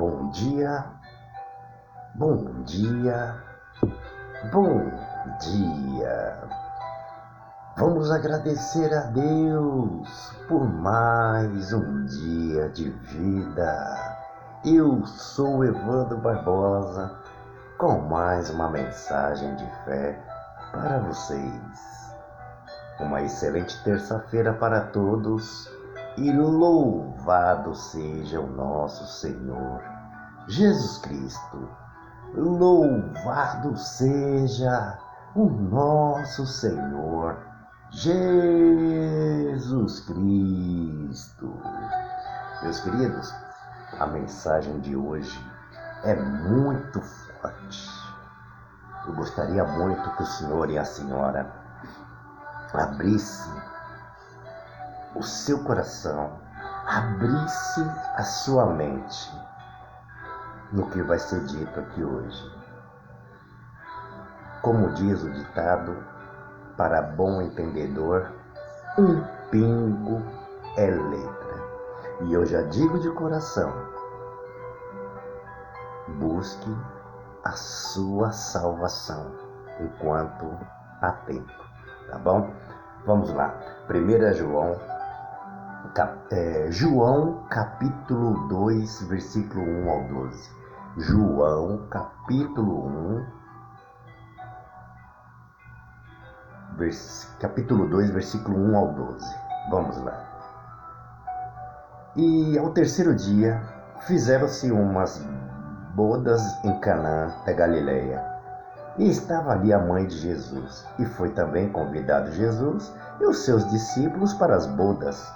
bom dia, bom dia, bom dia. Vamos agradecer a Deus por mais um dia de vida. Eu sou Evandro Barbosa com mais uma mensagem de fé para vocês. Uma excelente terça-feira para todos e louvado seja o nosso Senhor Jesus Cristo. Louvado seja o nosso Senhor Jesus Cristo. Meus queridos, a mensagem de hoje é muito forte. Eu gostaria muito que o senhor e a senhora abrisse o seu coração, abrisse a sua mente no que vai ser dito aqui hoje. Como diz o ditado, para bom entendedor, um pingo é letra. E eu já digo de coração, busque a sua salvação enquanto há tempo, tá bom? Vamos lá, 1 João capítulo 2, versículo 1 ao 12. João capítulo 2, versículo 1 ao 12. Vamos lá. E ao terceiro dia fizeram-se umas bodas em Canaã da Galileia. E estava ali a mãe de Jesus. E foi também convidado Jesus e os seus discípulos para as bodas.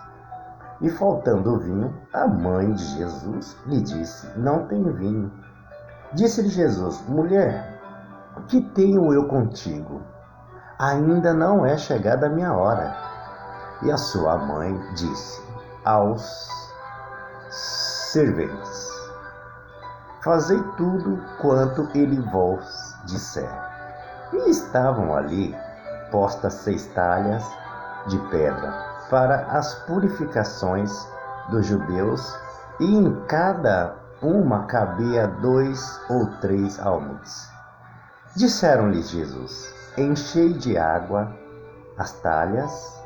E faltando o vinho, a mãe de Jesus lhe disse: não tem vinho. Disse-lhe Jesus: mulher, que tenho eu contigo? Ainda não é chegada a minha hora. E a sua mãe disse aos serventes: fazei tudo quanto ele vos disser. E estavam ali postas 6 talhas de pedra para as purificações dos judeus, e em cada uma cabia 2 ou 3 almudes. Disseram-lhes Jesus: enchei de água as talhas,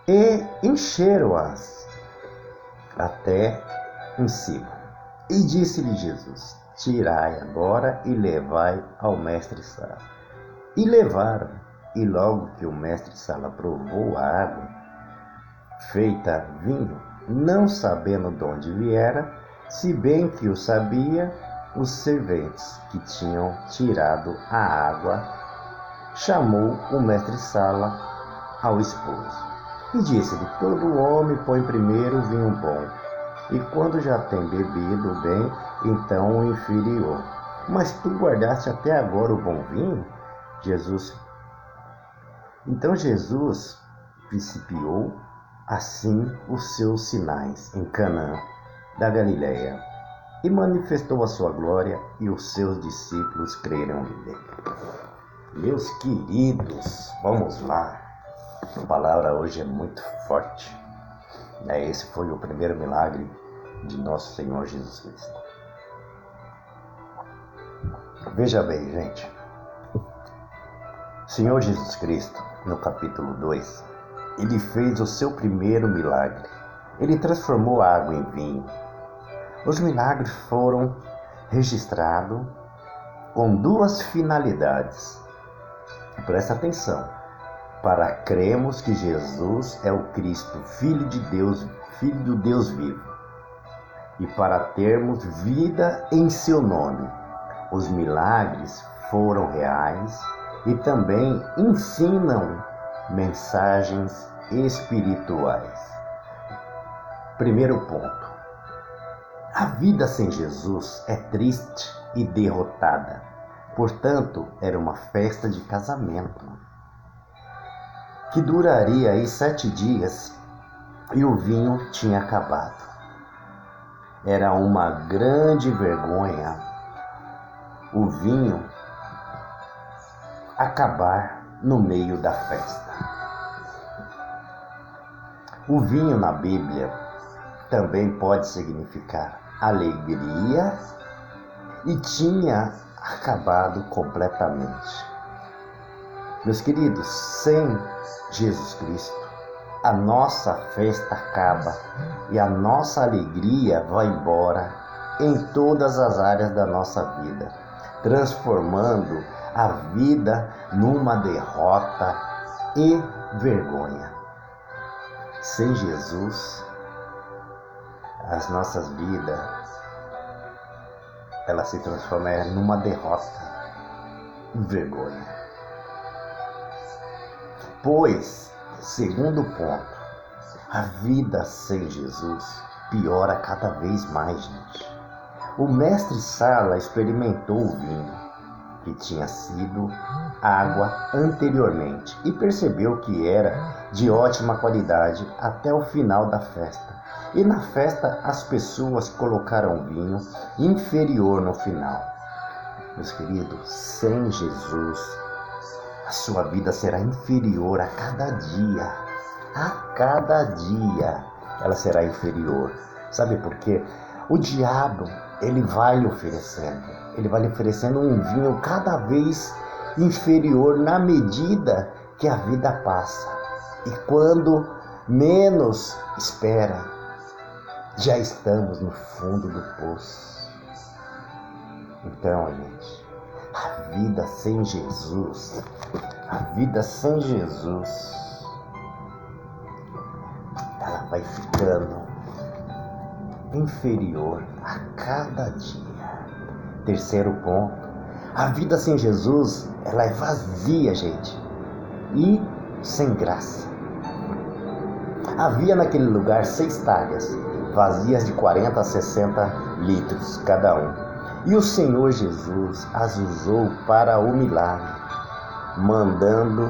e encheram-as até em cima. E disse-lhe Jesus: tirai agora e levai ao mestre-sala. E levaram, e logo que o mestre-sala provou a água feita vinho, não sabendo de onde viera, se bem que o sabia os serventes que tinham tirado a água, chamou o mestre-sala ao esposo e disse-lhe: todo homem põe primeiro o vinho bom, e quando já tem bebido bem, então o inferior. Mas tu guardaste até agora o bom vinho? Então Jesus principiou assim os seus sinais em Canaã da Galileia, e manifestou a sua glória, e os seus discípulos creram nele. Meus queridos, vamos lá. A palavra hoje é muito forte. Esse foi o primeiro milagre de nosso Senhor Jesus Cristo. Veja bem, gente. Senhor Jesus Cristo, no capítulo 2, ele fez o seu primeiro milagre. Ele transformou a água em vinho. Os milagres foram registrados com 2 finalidades. Presta atenção. Para cremos que Jesus é o Cristo, Filho de Deus, Filho do Deus vivo. E para termos vida em seu nome. Os milagres foram reais e também ensinam mensagens espirituais. Primeiro ponto. A vida sem Jesus é triste e derrotada. Portanto, era uma festa de casamento que duraria aí 7 dias e o vinho tinha acabado. Era uma grande vergonha o vinho acabar no meio da festa. O vinho na Bíblia também pode significar alegria e tinha acabado completamente. Meus queridos, sem Jesus Cristo, a nossa festa acaba e a nossa alegria vai embora em todas as áreas da nossa vida, transformando a vida numa derrota e vergonha. Sem Jesus, as nossas vidas, ela se transforma numa derrota e vergonha. Pois, segundo ponto, a vida sem Jesus piora cada vez mais, gente. O mestre Sala experimentou o vinho, que tinha sido água anteriormente, e percebeu que era de ótima qualidade até o final da festa. E na festa as pessoas colocaram vinho inferior no final. Meus queridos, sem Jesus, a sua vida será inferior a cada dia. A cada dia ela será inferior. Sabe por quê? O diabo, ele vai lhe oferecendo um vinho cada vez inferior na medida que a vida passa. E quando menos espera, já estamos no fundo do poço. Então, gente, a vida sem Jesus, ela vai ficando inferior a cada dia. Terceiro ponto, a vida sem Jesus, ela é vazia, gente, e sem graça. Havia naquele lugar 6 talhas, vazias de 40 a 60 litros cada um. E o Senhor Jesus as usou para o milagre, mandando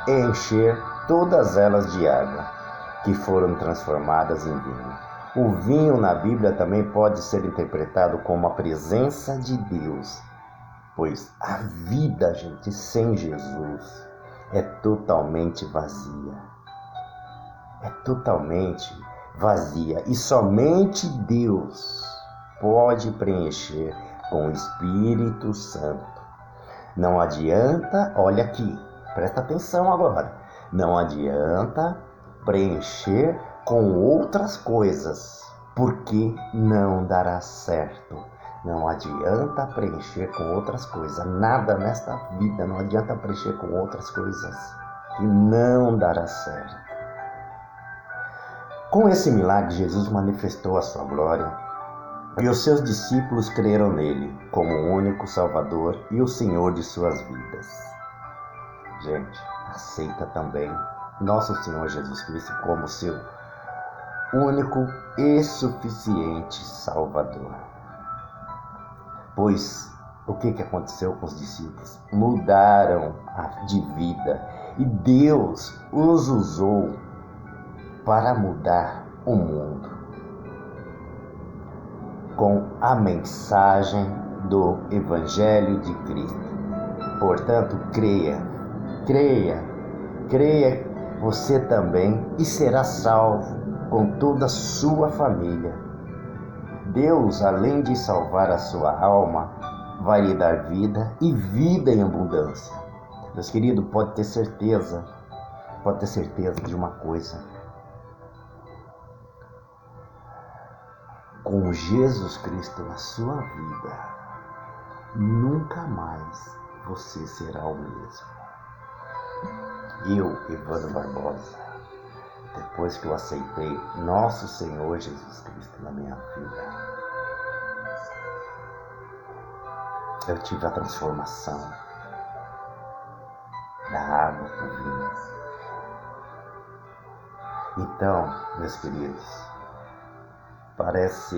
encher todas elas de água, que foram transformadas em vinho. O vinho na Bíblia também pode ser interpretado como a presença de Deus, pois a vida, gente, sem Jesus é totalmente vazia. É totalmente vazia. E somente Deus pode preencher com o Espírito Santo. Não adianta, olha aqui, presta atenção agora. Não adianta preencher com outras coisas, porque não dará certo. Não adianta preencher com outras coisas. Nada nesta vida não adianta preencher com outras coisas, que não dará certo. Com esse milagre, Jesus manifestou a sua glória e os seus discípulos creram nele como o único Salvador e o Senhor de suas vidas. Gente, aceita também nosso Senhor Jesus Cristo como seu único e suficiente Salvador. Pois o que aconteceu com os discípulos? Mudaram de vida e Deus os usou para mudar o mundo com a mensagem do Evangelho de Cristo. Portanto, creia você também e será salvo com toda a sua família. Deus, além de salvar a sua alma, vai lhe dar vida e vida em abundância. Meus queridos, pode ter certeza de uma coisa. Com Jesus Cristo na sua vida, nunca mais você será o mesmo. Eu, Evandro Barbosa, depois que eu aceitei nosso Senhor Jesus Cristo na minha vida, eu tive a transformação da água para o vinho. Então, meus queridos, parece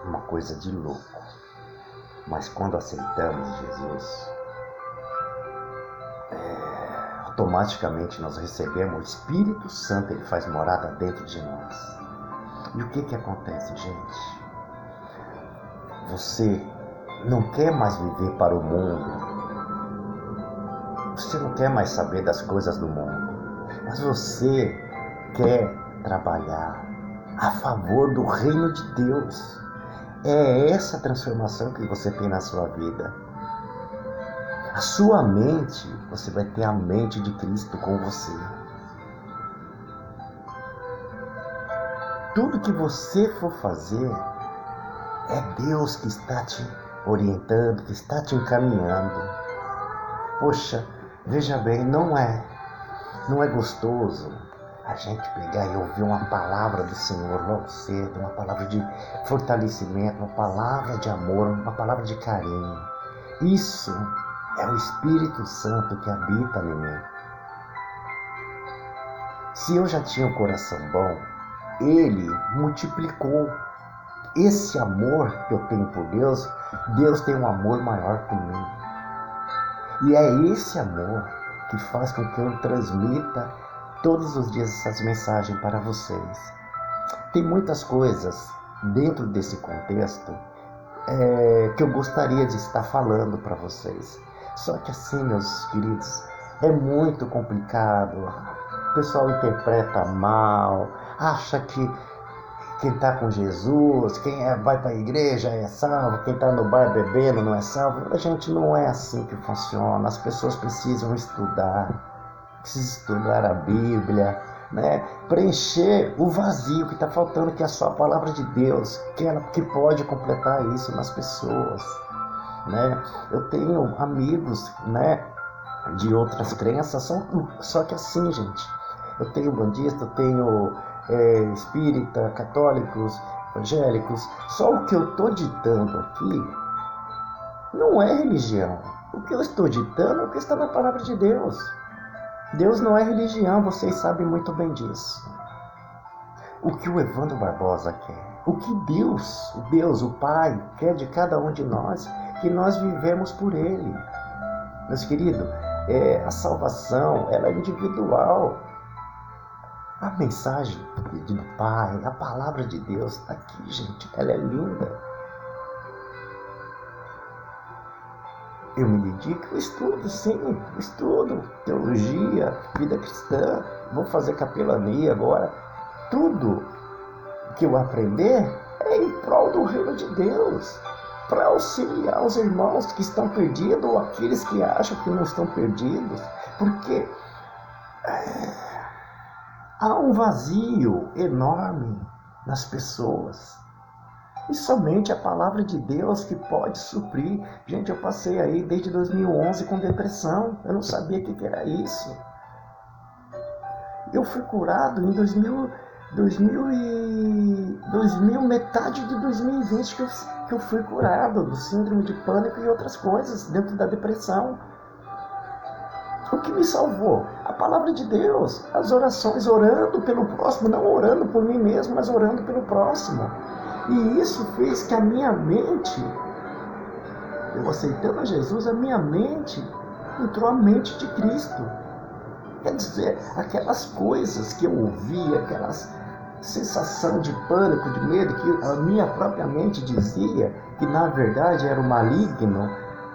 uma coisa de louco, mas quando aceitamos Jesus, automaticamente nós recebemos o Espírito Santo, ele faz morada dentro de nós. E o que acontece, gente? Você não quer mais viver para o mundo, você não quer mais saber das coisas do mundo, mas você quer trabalhar a favor do reino de Deus. É essa transformação que você tem na sua vida. A sua mente, você vai ter a mente de Cristo com você. Tudo que você for fazer, é Deus que está te orientando, que está te encaminhando. Poxa, veja bem, não é gostoso a gente pegar e ouvir uma palavra do Senhor logo cedo, uma palavra de fortalecimento, uma palavra de amor, uma palavra de carinho. Isso é o Espírito Santo que habita em mim. Se eu já tinha um coração bom, Ele multiplicou. Esse amor que eu tenho por Deus, Deus tem um amor maior por mim. E é esse amor que faz com que eu transmita todos os dias essas mensagens para vocês. Tem muitas coisas dentro desse contexto que eu gostaria de estar falando para vocês. Só que assim, meus queridos, é muito complicado. O pessoal interpreta mal, acha que quem está com Jesus, quem vai para a igreja é salvo, quem está no bar bebendo não é salvo. A gente, não é assim que funciona. As pessoas precisam estudar a Bíblia, né? Preencher o vazio que está faltando, que é só a palavra de Deus, que pode completar isso nas pessoas, né? Eu tenho amigos, né, de outras crenças, só que assim, gente, eu tenho bandista, eu tenho espírita, católicos, evangélicos. Só o que eu estou ditando aqui não é religião. O que eu estou ditando é o que está na palavra de Deus. Deus não é religião, vocês sabem muito bem disso. O que o Evandro Barbosa quer, o que Deus, o Pai, quer de cada um de nós, que nós vivemos por Ele. Meus queridos, a salvação, ela é individual. A mensagem do Pai, a palavra de Deus, aqui, gente, ela é linda. Eu me dedico ao estudo, sim, estudo, teologia, vida cristã, vou fazer capelania agora. Tudo que eu aprender é em prol do reino de Deus, para auxiliar os irmãos que estão perdidos ou aqueles que acham que não estão perdidos, porque há um vazio enorme nas pessoas. E somente a palavra de Deus que pode suprir. Gente, eu passei aí desde 2011 com depressão. Eu não sabia o que era isso. Eu fui curado em 2000, metade de 2020 que eu fui curado do síndrome de pânico e outras coisas dentro da depressão. O que me salvou? A palavra de Deus, as orações, orando pelo próximo, não orando por mim mesmo, mas orando pelo próximo. E isso fez que a minha mente, eu aceitando a Jesus, a minha mente entrou a mente de Cristo. Quer dizer, aquelas coisas que eu ouvia, aquelas sensação de pânico, de medo, que a minha própria mente dizia que na verdade era o maligno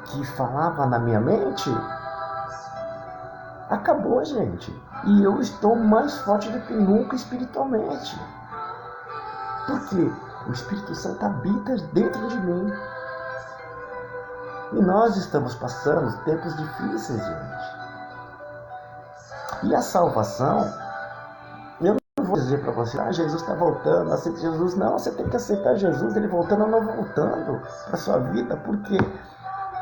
que falava na minha mente, acabou, gente. E eu estou mais forte do que nunca espiritualmente. Por quê? O Espírito Santo habita dentro de mim. E nós estamos passando tempos difíceis, gente. E a salvação, eu não vou dizer para você, Jesus está voltando, aceita Jesus. Não, você tem que aceitar Jesus, Ele voltando ou não voltando para a sua vida, porque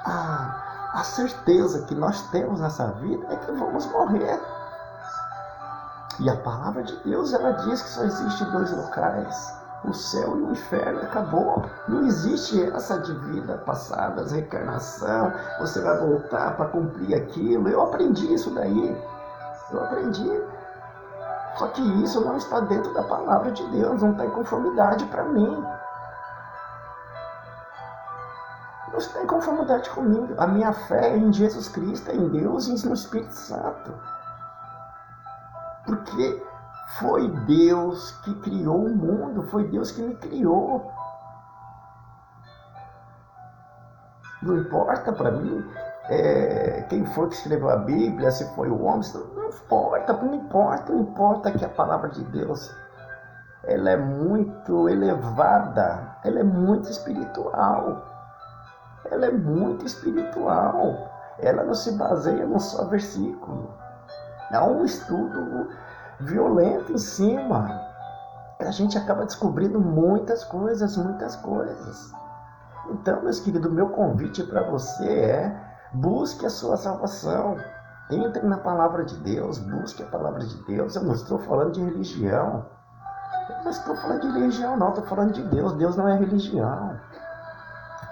a certeza que nós temos nessa vida é que vamos morrer. E a palavra de Deus, ela diz que só existe dois locais, o céu e o inferno. Acabou. Não existe essa de vida passada, reencarnação, você vai voltar para cumprir aquilo. Eu aprendi isso daí. Só que isso não está dentro da palavra de Deus, não está em conformidade para mim. Não está em conformidade comigo. A minha fé é em Jesus Cristo, é em Deus e no Espírito Santo. Porque foi Deus que criou o mundo, foi Deus que me criou. Não importa para mim quem foi que escreveu a Bíblia, se foi o homem, não importa que a palavra de Deus ela é muito elevada, ela é muito espiritual. Ela é muito espiritual. Ela não se baseia num só versículo. Há um estudo violento em cima. A gente acaba descobrindo muitas coisas, muitas coisas. Então, meus queridos, meu convite para você é: busque a sua salvação. Entre na palavra de Deus, busque a palavra de Deus. Eu não estou falando de religião. Eu não estou falando de religião, não. Estou falando de Deus. Deus não é religião.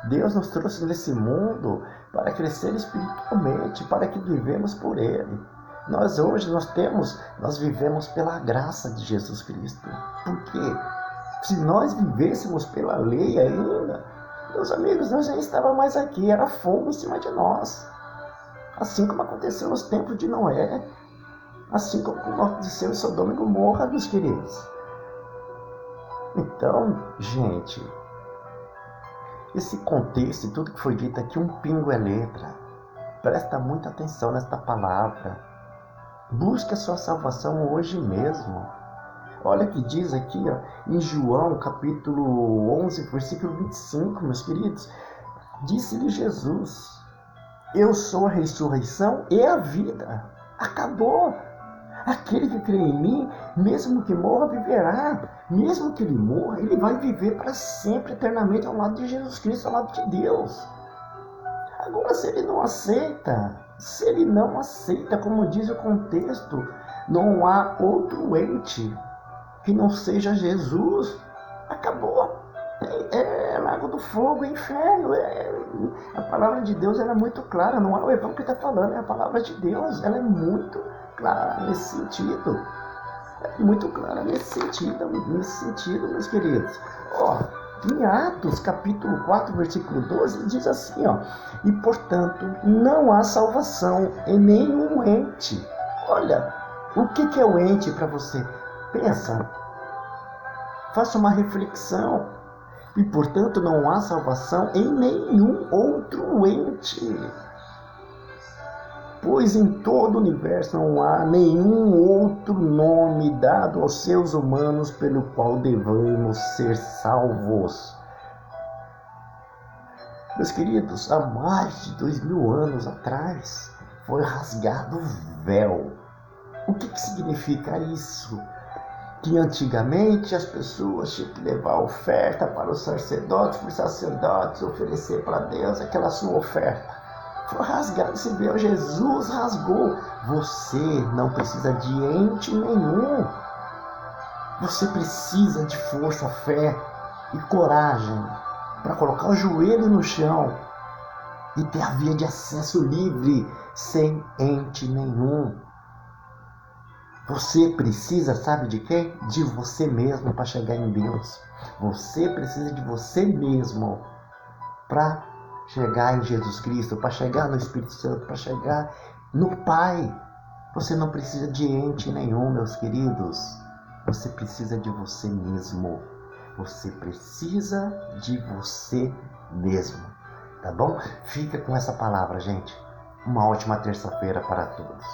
Deus nos trouxe nesse mundo para crescer espiritualmente, para que vivemos por Ele. Nós hoje nós vivemos pela graça de Jesus Cristo. Por quê? Se nós vivêssemos pela lei ainda, meus amigos, nós já estávamos mais aqui, era fogo em cima de nós. Assim como aconteceu nos tempos de Noé, assim como aconteceu em Sodoma e Gomorra, meus queridos. Então, gente, esse contexto e tudo que foi dito aqui, um pingo é letra. Presta muita atenção nesta palavra. Busque a sua salvação hoje mesmo. Olha que diz aqui, ó, em João, capítulo 11, versículo 25, meus queridos. Disse-lhe Jesus: eu sou a ressurreição e a vida. Acabou. Aquele que crê em mim, mesmo que morra, viverá. Mesmo que ele morra, ele vai viver para sempre, eternamente, ao lado de Jesus Cristo, ao lado de Deus. Agora, se ele não aceita, como diz o contexto, não há outro ente que não seja Jesus, acabou. É lago do fogo, é inferno. A palavra de Deus ela é muito clara, não é o Evandro que está falando, é a palavra de Deus, ela é muito clara nesse sentido. É muito clara nesse sentido, meus queridos. Em Atos, capítulo 4, versículo 12, diz assim, e portanto não há salvação em nenhum ente. Olha, o que é o ente para você? Pensa, faça uma reflexão. E portanto não há salvação em nenhum outro ente. Pois em todo o universo não há nenhum outro nome dado aos seres humanos pelo qual devemos ser salvos. Meus queridos, há mais de 2000 anos atrás foi rasgado o véu. O que significa isso? Que antigamente as pessoas tinham que levar oferta para os sacerdotes oferecer para Deus aquela sua oferta. Foi rasgado esse véu, Jesus rasgou. Você não precisa de ente nenhum. Você precisa de força, fé e coragem para colocar o joelho no chão e ter a via de acesso livre, sem ente nenhum. Você precisa, sabe de quem? De você mesmo para chegar em Deus. Você precisa de você mesmo para chegar em Jesus Cristo, para chegar no Espírito Santo, para chegar no Pai. Você não precisa de ente nenhum, meus queridos. Você precisa de você mesmo. Você precisa de você mesmo. Tá bom? Fica com essa palavra, gente. Uma ótima terça-feira para todos.